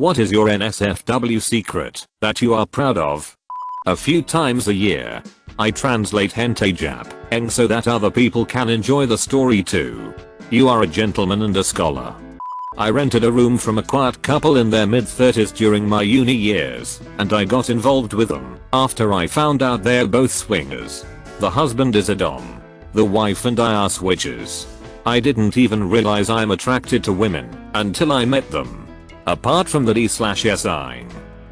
What is your NSFW secret that you are proud of? A few times a year, I translate hentai Jap so that other people can enjoy the story too. You are a gentleman and a scholar. I rented a room from a quiet couple in their mid-30s during my uni years, and I got involved with them after I found out they're both swingers. The husband is a dom. The wife and I are switchers. I didn't even realize I'm attracted to women until I met them. Apart from the D/SI,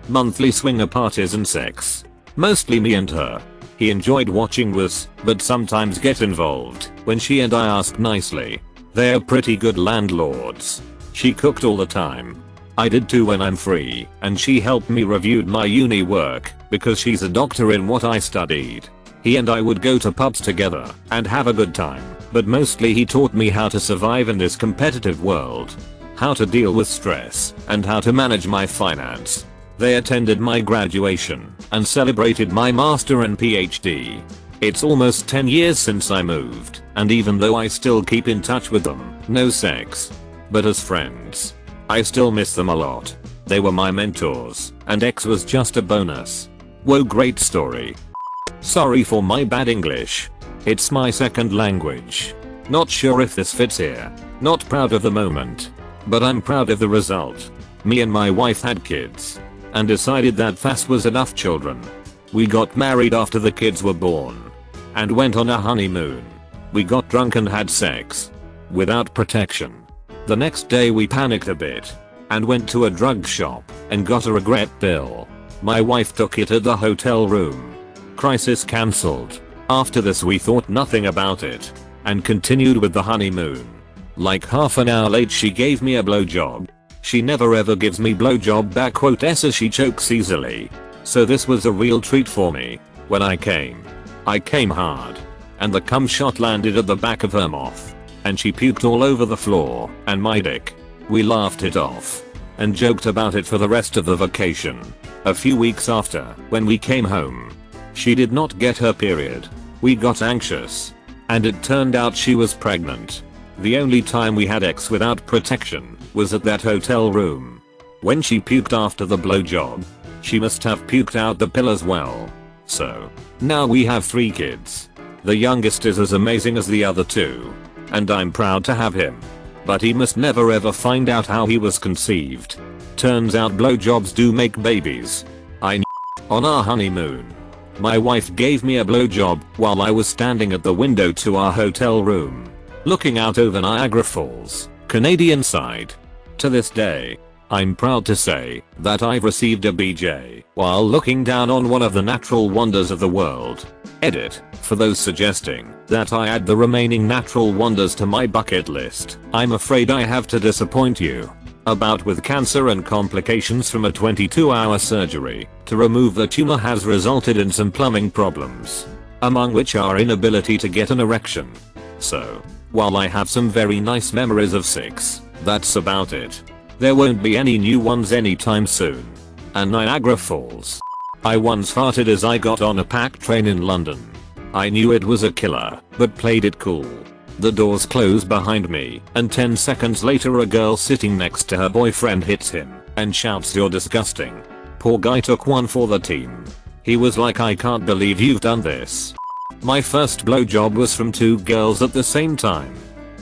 monthly swinger parties and sex. Mostly me and her. He enjoyed watching this, but sometimes get involved when she and I ask nicely. They're pretty good landlords. She cooked all the time. I did too when I'm free, and she helped me review my uni work because she's a doctor in what I studied. He and I would go to pubs together and have a good time, but mostly he taught me how to survive in this competitive world, how to deal with stress, and how to manage my finance. They attended my graduation and celebrated my master and PhD. It's almost 10 years since I moved, and even though I still keep in touch with them, no sex. But as friends, I still miss them a lot. They were my mentors, and X was just a bonus. Whoa, great story. Sorry for my bad English. It's my second language. Not sure if this fits here. Not proud of the moment, but I'm proud of the result. Me and my wife had kids and decided that fast was enough children. We got married after the kids were born and went on a honeymoon. We got drunk and had sex without protection. The next day we panicked a bit and went to a drug shop and got a regret pill. My wife took it at the hotel room. Crisis cancelled. After this we thought nothing about it and continued with the honeymoon. Like half an hour late she gave me a blowjob. She never ever gives me blowjob back quote as she chokes easily. So this was a real treat for me. When I came hard, and the cum shot landed at the back of her mouth, and she puked all over the floor and my dick. We laughed it off and joked about it for the rest of the vacation. A few weeks after, when we came home, she did not get her period. We got anxious, and it turned out she was pregnant. The only time we had sex without protection was at that hotel room. When she puked after the blowjob, she must have puked out the pill as well. So, now we have 3 kids. The youngest is as amazing as the other 2, and I'm proud to have him. But he must never ever find out how he was conceived. Turns out blowjobs do make babies. On our honeymoon, my wife gave me a blowjob while I was standing at the window to our hotel room, looking out over Niagara Falls, Canadian side. To this day, I'm proud to say that I've received a BJ while looking down on one of the natural wonders of the world. Edit, for those suggesting that I add the remaining natural wonders to my bucket list, I'm afraid I have to disappoint you. A bout with cancer and complications from a 22-hour surgery to remove the tumor has resulted in some plumbing problems, among which are inability to get an erection. So, while I have some very nice memories of sex, that's about it. There won't be any new ones anytime soon. And Niagara Falls. I once farted as I got on a packed train in London. I knew it was a killer, but played it cool. The doors close behind me, and 10 seconds later a girl sitting next to her boyfriend hits him and shouts, "You're disgusting." Poor guy took one for the team. He was like, "I can't believe you've done this." My first blowjob was from 2 girls at the same time.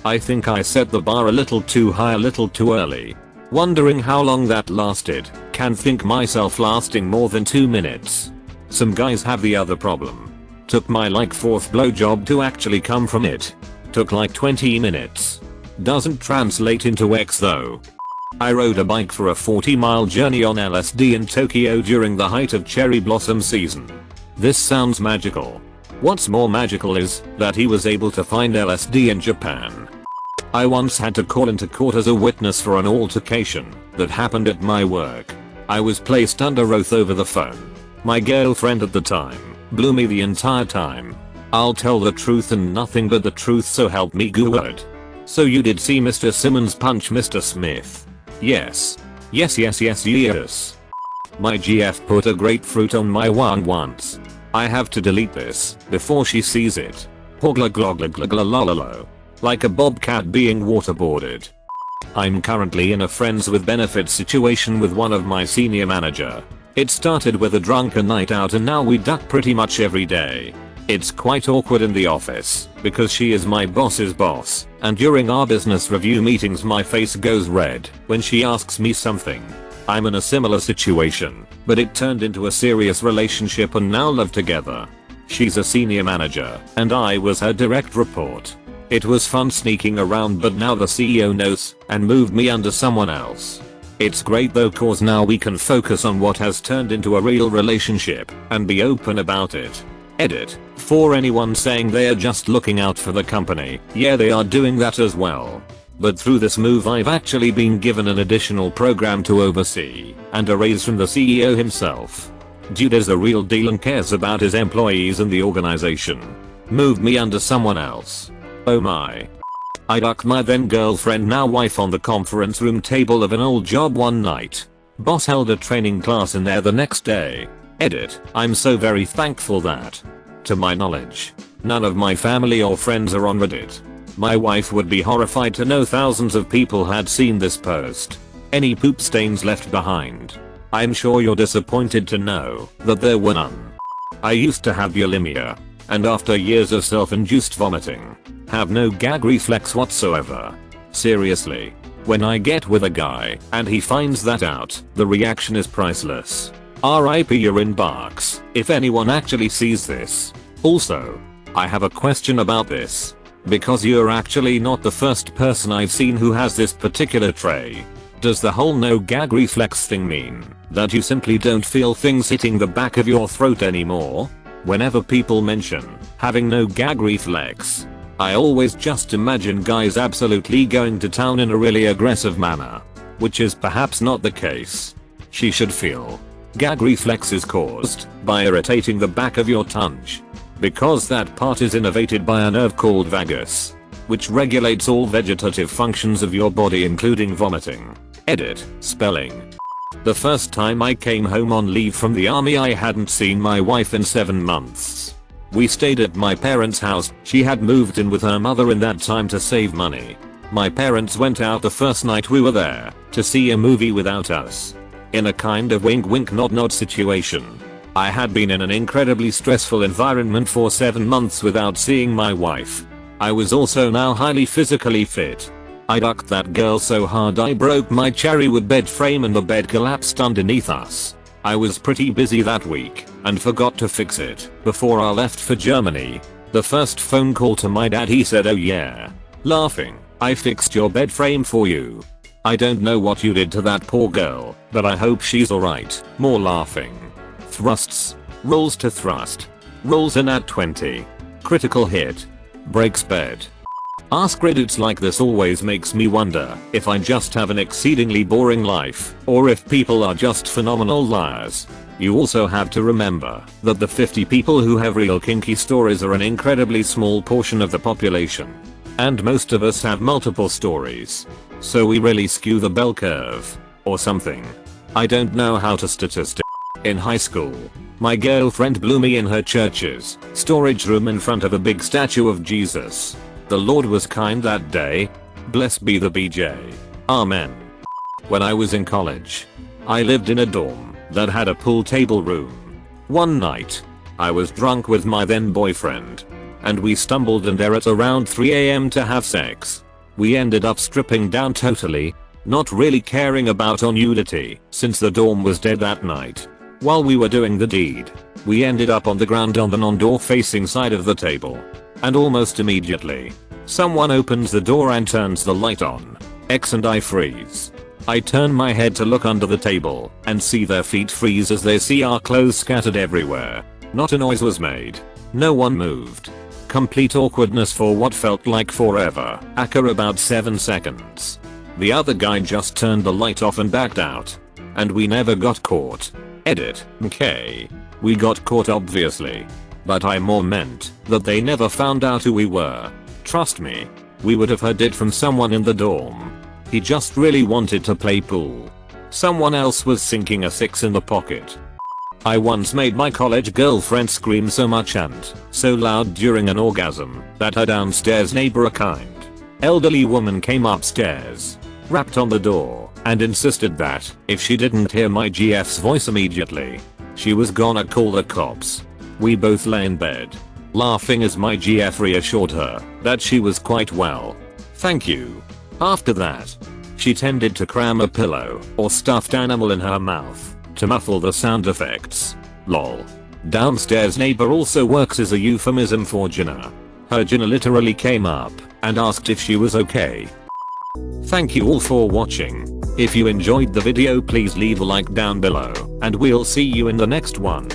I think I set the bar a little too high a little too early. Wondering how long that lasted, can't think myself lasting more than 2 minutes. Some guys have the other problem. Took my like 4th blowjob to actually come from it. Took like 20 minutes. Doesn't translate into X though. I rode a bike for a 40-mile journey on LSD in Tokyo during the height of cherry blossom season. This sounds magical. What's more magical is that he was able to find LSD in Japan. I once had to call into court as a witness for an altercation that happened at my work. I was placed under oath over the phone. My girlfriend at the time blew me the entire time. I'll tell the truth and nothing but the truth, so help me God. "So you did see Mr. Simmons punch Mr. Smith?" "Yes. Yes. My GF put a grapefruit on my wang once. I have to delete this before she sees it. Like a bobcat being waterboarded. I'm currently in a friends with benefits situation with one of my senior manager. It started with a drunken night out and now we duck pretty much every day. It's quite awkward in the office because she is my boss's boss, and during our business review meetings my face goes red when she asks me something. I'm in a similar situation, but it turned into a serious relationship and now live together. She's a senior manager and I was her direct report. It was fun sneaking around, but now the CEO knows and moved me under someone else. It's great though, cause now we can focus on what has turned into a real relationship and be open about it. Edit. For anyone saying they are just looking out for the company, yeah, they are doing that as well. But through this move I've actually been given an additional program to oversee and a raise from the CEO himself. Dude is the real deal and cares about his employees and the organization. Moved me under someone else. Oh my. I ducked my then girlfriend, now wife, on the conference room table of an old job one night. Boss held a training class in there the next day. Edit. I'm so very thankful that, to my knowledge, none of my family or friends are on Reddit. My wife would be horrified to know thousands of people had seen this post. Any poop stains left behind? I'm sure you're disappointed to know that there were none. I used to have bulimia, and after years of self-induced vomiting, have no gag reflex whatsoever. Seriously. When I get with a guy and he finds that out, the reaction is priceless. RIP your inbox if anyone actually sees this. Also, I have a question about this, because you're actually not the first person I've seen who has this particular trait. Does the whole no gag reflex thing mean that you simply don't feel things hitting the back of your throat anymore? Whenever people mention having no gag reflex, I always just imagine guys absolutely going to town in a really aggressive manner, which is perhaps not the case. She should feel gag reflex is caused by irritating the back of your tongue, because that part is innervated by a nerve called vagus, which regulates all vegetative functions of your body including vomiting. Edit. Spelling. The first time I came home on leave from the army I hadn't seen my wife in 7 months. We stayed at my parents' house. She had moved in with her mother in that time to save money. My parents went out the first night we were there to see a movie without us. In a kind of wink wink nod nod situation. I had been in an incredibly stressful environment for 7 months without seeing my wife. I was also now highly physically fit. I ducked that girl so hard I broke my cherry wood bed frame and the bed collapsed underneath us. I was pretty busy that week and forgot to fix it before I left for Germany. The first phone call to my dad, he said, "Oh yeah," laughing, "I fixed your bed frame for you. I don't know what you did to that poor girl, but I hope she's alright." More laughing. Thrusts. Rolls to thrust. Rolls in at 20. Critical hit. Breaks bed. Ask Reddits like this always makes me wonder if I just have an exceedingly boring life or if people are just phenomenal liars. You also have to remember that the 50 people who have real kinky stories are an incredibly small portion of the population. And most of us have multiple stories. So we really skew the bell curve. Or something. I don't know how to statistic. In high school, my girlfriend blew me in her church's storage room in front of a big statue of Jesus. The Lord was kind that day. Blessed be the BJ. Amen. When I was in college, I lived in a dorm that had a pool table room. One night, I was drunk with my then boyfriend, and we stumbled in there at around 3 AM to have sex. We ended up stripping down totally, not really caring about our nudity since the dorm was dead that night. While we were doing the deed, we ended up on the ground on the non-door facing side of the table. And almost immediately, someone opens the door and turns the light on. X and I freeze. I turn my head to look under the table and see their feet freeze as they see our clothes scattered everywhere. Not a noise was made. No one moved. Complete awkwardness for what felt like forever. Aka about 7 seconds. The other guy just turned the light off and backed out. And we never got caught. Edit. Okay. We got caught obviously. But I more meant that they never found out who we were. Trust me. We would have heard it from someone in the dorm. He just really wanted to play pool. Someone else was sinking a 6 in the pocket. I once made my college girlfriend scream so much and so loud during an orgasm that her downstairs neighbor, a kind elderly woman, came upstairs rapped on the door, and insisted that if she didn't hear my GF's voice immediately, she was gonna call the cops. We both lay in bed, laughing as my GF reassured her that she was quite well. Thank you. After that, she tended to cram a pillow or stuffed animal in her mouth to muffle the sound effects. Lol. Downstairs neighbor also works as a euphemism for Jenna. Her Jenna literally came up and asked if she was okay. Thank you all for watching. If you enjoyed the video, please leave a like down below, and we'll see you in the next one.